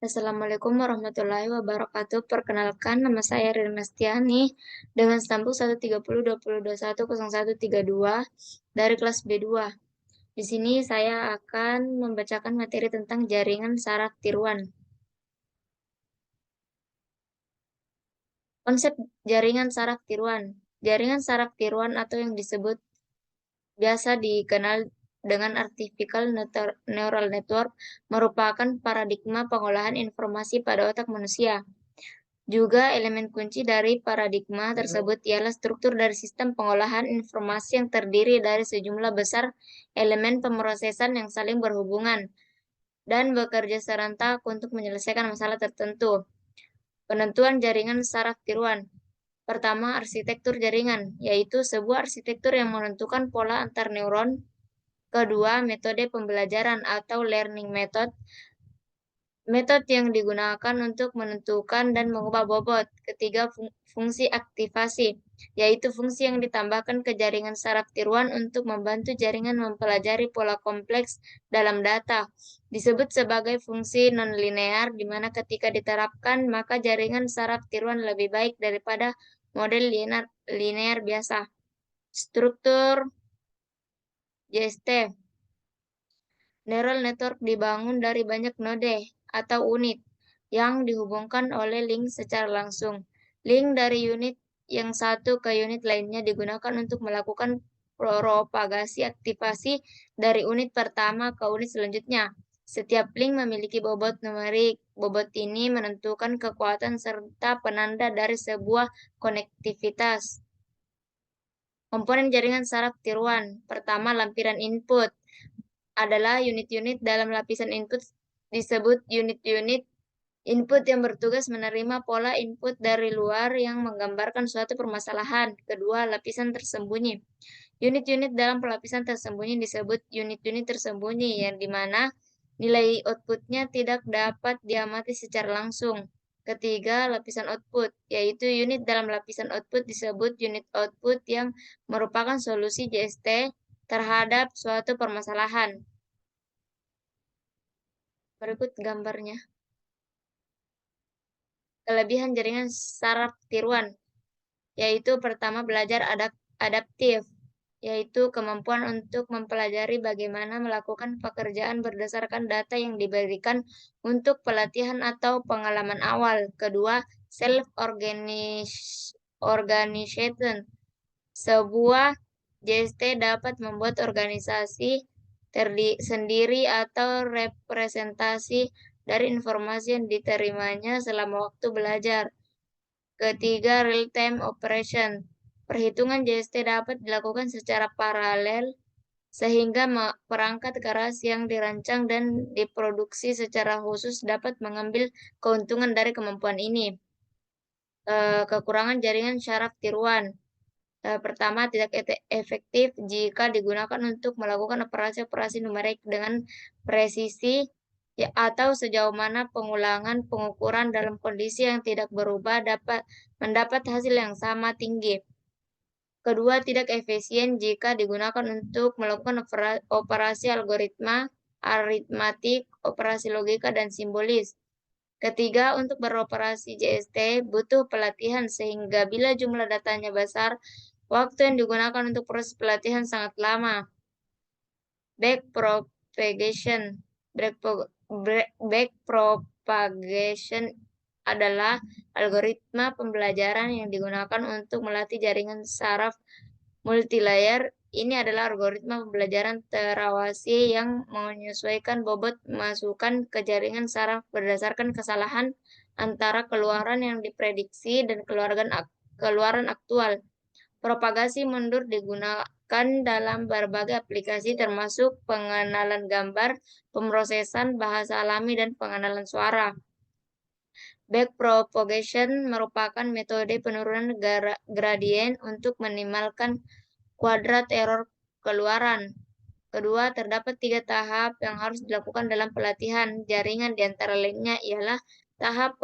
Assalamualaikum warahmatullahi wabarakatuh. Perkenalkan, nama saya Rina Stiani dengan stambuk 13020210132 dari kelas B2. Di sini saya akan membacakan materi tentang jaringan saraf tiruan. Konsep jaringan saraf tiruan. Jaringan saraf tiruan atau yang disebut biasa dikenal dengan artificial neural network merupakan paradigma pengolahan informasi pada otak manusia. Juga elemen kunci dari paradigma tersebut ialah struktur dari sistem pengolahan informasi yang terdiri dari sejumlah besar elemen pemrosesan yang saling berhubungan dan bekerja serentak untuk menyelesaikan masalah tertentu. Penentuan jaringan saraf tiruan. Pertama, arsitektur jaringan, yaitu sebuah arsitektur yang menentukan pola antar neuron. Kedua, metode pembelajaran atau learning method. Metode yang digunakan untuk menentukan dan mengubah bobot. Ketiga, fungsi aktivasi, yaitu fungsi yang ditambahkan ke jaringan saraf tiruan untuk membantu jaringan mempelajari pola kompleks dalam data. Disebut sebagai fungsi nonlinear, di mana ketika diterapkan, maka jaringan saraf tiruan lebih baik daripada model linear biasa. Struktur JST. Neural network dibangun dari banyak node atau unit yang dihubungkan oleh link secara langsung. Link dari unit yang satu ke unit lainnya digunakan untuk melakukan propagasi aktivasi dari unit pertama ke unit selanjutnya. Setiap link memiliki bobot numerik. Bobot ini menentukan kekuatan serta penanda dari sebuah konektivitas. Komponen jaringan saraf tiruan. Pertama, lampiran input adalah unit-unit dalam lapisan input disebut unit-unit input yang bertugas menerima pola input dari luar yang menggambarkan suatu permasalahan. Kedua, lapisan tersembunyi. Unit-unit dalam lapisan tersembunyi disebut unit-unit tersembunyi yang dimana nilai outputnya tidak dapat diamati secara langsung. Ketiga, lapisan output, yaitu unit dalam lapisan output disebut unit output yang merupakan solusi JST terhadap suatu permasalahan. Berikut gambarnya. Kelebihan jaringan saraf tiruan, yaitu pertama belajar adaptif, yaitu kemampuan untuk mempelajari bagaimana melakukan pekerjaan berdasarkan data yang diberikan untuk pelatihan atau pengalaman awal. Kedua, self-organization. Sebuah JST dapat membuat organisasi sendiri atau representasi dari informasi yang diterimanya selama waktu belajar. Ketiga, real-time operation. Perhitungan JST dapat dilakukan secara paralel sehingga perangkat keras yang dirancang dan diproduksi secara khusus dapat mengambil keuntungan dari kemampuan ini. Kekurangan jaringan saraf tiruan. Pertama, tidak efektif jika digunakan untuk melakukan operasi-operasi numerik dengan presisi ya, atau sejauh mana pengulangan pengukuran dalam kondisi yang tidak berubah dapat mendapat hasil yang sama tinggi. Kedua, tidak efisien jika digunakan untuk melakukan operasi algoritma, aritmatik, operasi logika, dan simbolis. Ketiga, untuk beroperasi JST butuh pelatihan sehingga bila jumlah datanya besar, waktu yang digunakan untuk proses pelatihan sangat lama. Backpropagation. Backpropagation adalah algoritma pembelajaran yang digunakan untuk melatih jaringan saraf multilayer. Ini adalah algoritma pembelajaran terawasi yang menyesuaikan bobot masukan ke jaringan saraf berdasarkan kesalahan antara keluaran yang diprediksi dan keluaran aktual. Propagasi mundur digunakan dalam berbagai aplikasi termasuk pengenalan gambar, pemrosesan bahasa alami, dan pengenalan suara. Backpropagation merupakan metode penurunan gradien untuk minimalkan kuadrat error keluaran. Kedua, terdapat 3 tahap yang harus dilakukan dalam pelatihan jaringan, di antara lainnya ialah tahap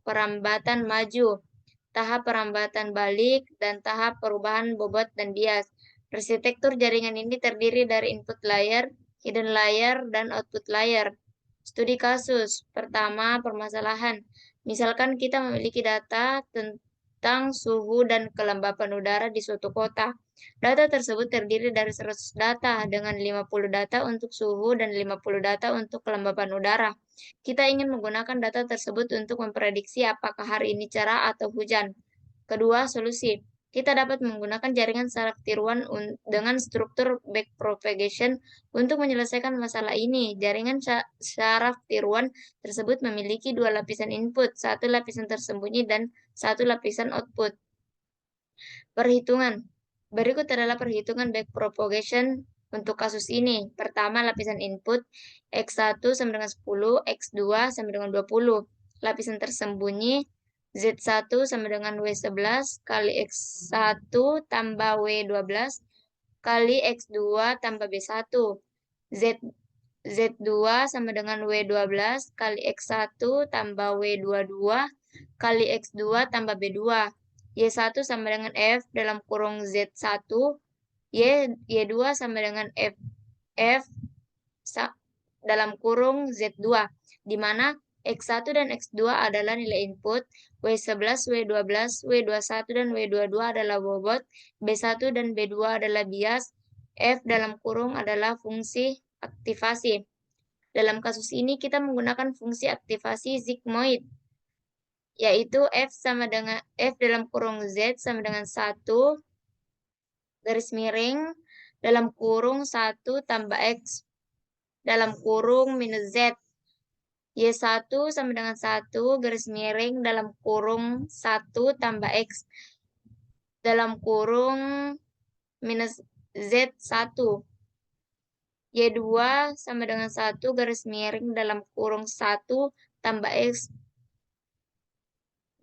perambatan maju, tahap perambatan balik, dan tahap perubahan bobot dan bias. Arsitektur jaringan ini terdiri dari input layer, hidden layer, dan output layer. Studi kasus. Pertama, permasalahan. Misalkan kita memiliki data tentang suhu dan kelembapan udara di suatu kota. Data tersebut terdiri dari 100 data dengan 50 data untuk suhu dan 50 data untuk kelembapan udara. Kita ingin menggunakan data tersebut untuk memprediksi apakah hari ini cerah atau hujan. Kedua, solusi. Kita dapat menggunakan jaringan saraf tiruan dengan struktur backpropagation untuk menyelesaikan masalah ini. Jaringan saraf tiruan tersebut memiliki dua lapisan input, satu lapisan tersembunyi dan satu lapisan output. Perhitungan. Berikut adalah perhitungan backpropagation untuk kasus ini. Pertama, lapisan input X1 sama dengan 10, X2 sama dengan 20. Lapisan tersembunyi Z1 sama dengan W11 kali X1 tambah W12 kali X2 tambah B1. Z2 sama dengan W12 kali X1 tambah W22 kali X2 tambah B2. Y1 sama dengan F dalam kurung Z1. Y2 sama dengan F dalam kurung Z2, di mana X1 dan X2 adalah nilai input, W11, W12, W21, dan W22 adalah bobot, B1 dan B2 adalah bias, F dalam kurung adalah fungsi aktivasi. Dalam kasus ini kita menggunakan fungsi aktivasi sigmoid, yaitu F dalam kurung Z sama dengan 1 garis miring dalam kurung 1 tambah X dalam kurung minus Z. Y1 sama dengan 1 garis miring dalam kurung 1 tambah X dalam kurung minus Z1. Y2 sama dengan 1 garis miring dalam kurung 1 tambah X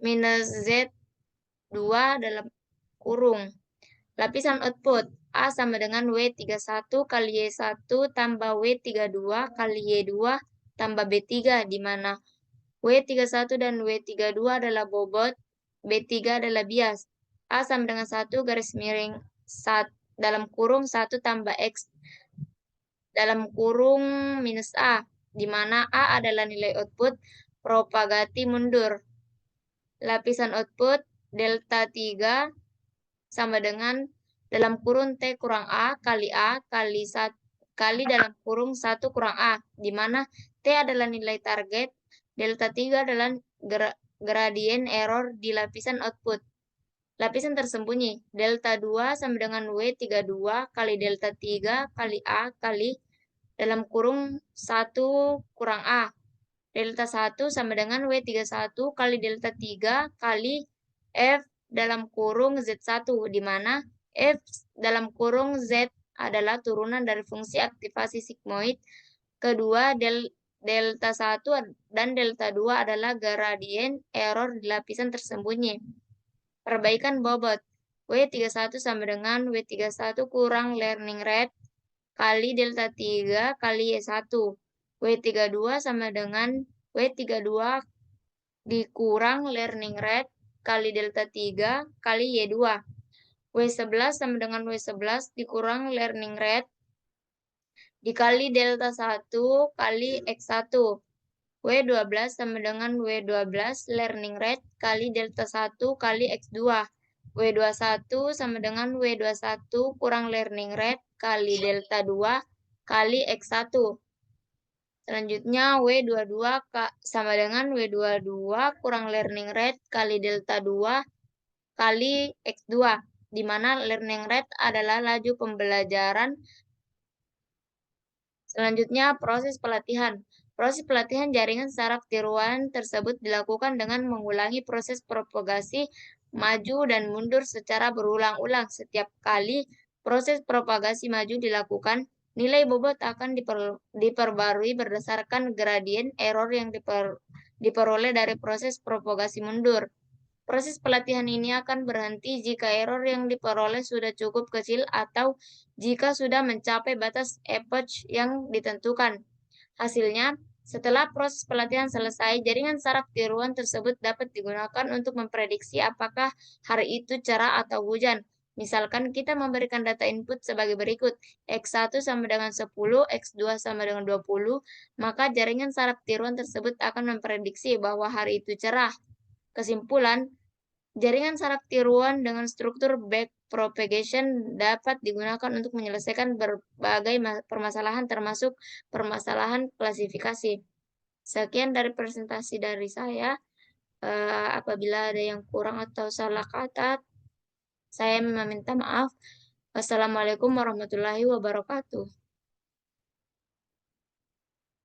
minus Z2 dalam kurung. Lapisan output A sama dengan W31 kali Y1 tambah W32 kali Y2 tambah B3, di mana W31 dan W32 adalah bobot, B3 adalah bias. A sama dengan 1 garis miring dalam kurung 1 tambah X dalam kurung minus A, di mana A adalah nilai output propagasi mundur. Lapisan output delta 3 sama dengan dalam kurung T kurang A kali dalam kurung 1 kurang A, di mana T adalah nilai target, delta 3 adalah gradien error di lapisan output. Lapisan tersembunyi, delta 2 sama dengan W32 kali delta 3 kali A kali dalam kurung 1 kurang A. Delta 1 sama dengan W31 kali delta 3 kali F dalam kurung Z1, di mana F dalam kurung Z adalah turunan dari fungsi aktivasi sigmoid. Kedua, delta 1 dan delta 2 adalah gradien error di lapisan tersembunyi. Perbaikan bobot. W31 sama dengan W31 kurang learning rate kali delta 3 kali Y1. W32 sama dengan W32 dikurang learning rate kali delta 3 kali Y2. W11 sama dengan W11 dikurang learning rate dikali delta 1 kali X1. W12 sama dengan W12 learning rate kali delta 1 kali X2. W21 sama dengan W21 kurang learning rate kali delta 2 kali X1. Selanjutnya W22 sama dengan W22 kurang learning rate kali delta 2 kali X2, di mana learning rate adalah laju pembelajaran. Selanjutnya proses pelatihan. Proses pelatihan jaringan saraf tiruan tersebut dilakukan dengan mengulangi proses propagasi maju dan mundur secara berulang-ulang. Setiap kali proses propagasi maju dilakukan, nilai bobot akan diperbarui berdasarkan gradien error yang diperoleh dari proses propagasi mundur. Proses pelatihan ini akan berhenti jika error yang diperoleh sudah cukup kecil atau jika sudah mencapai batas epoch yang ditentukan. Hasilnya, setelah proses pelatihan selesai, jaringan saraf tiruan tersebut dapat digunakan untuk memprediksi apakah hari itu cerah atau hujan. Misalkan kita memberikan data input sebagai berikut, X1 sama dengan 10, X2 sama dengan 20, maka jaringan saraf tiruan tersebut akan memprediksi bahwa hari itu cerah. Kesimpulan, jaringan saraf tiruan dengan struktur backpropagation dapat digunakan untuk menyelesaikan berbagai permasalahan termasuk permasalahan klasifikasi. Sekian dari presentasi dari saya. Apabila ada yang kurang atau salah kata, saya meminta maaf. Wassalamualaikum warahmatullahi wabarakatuh.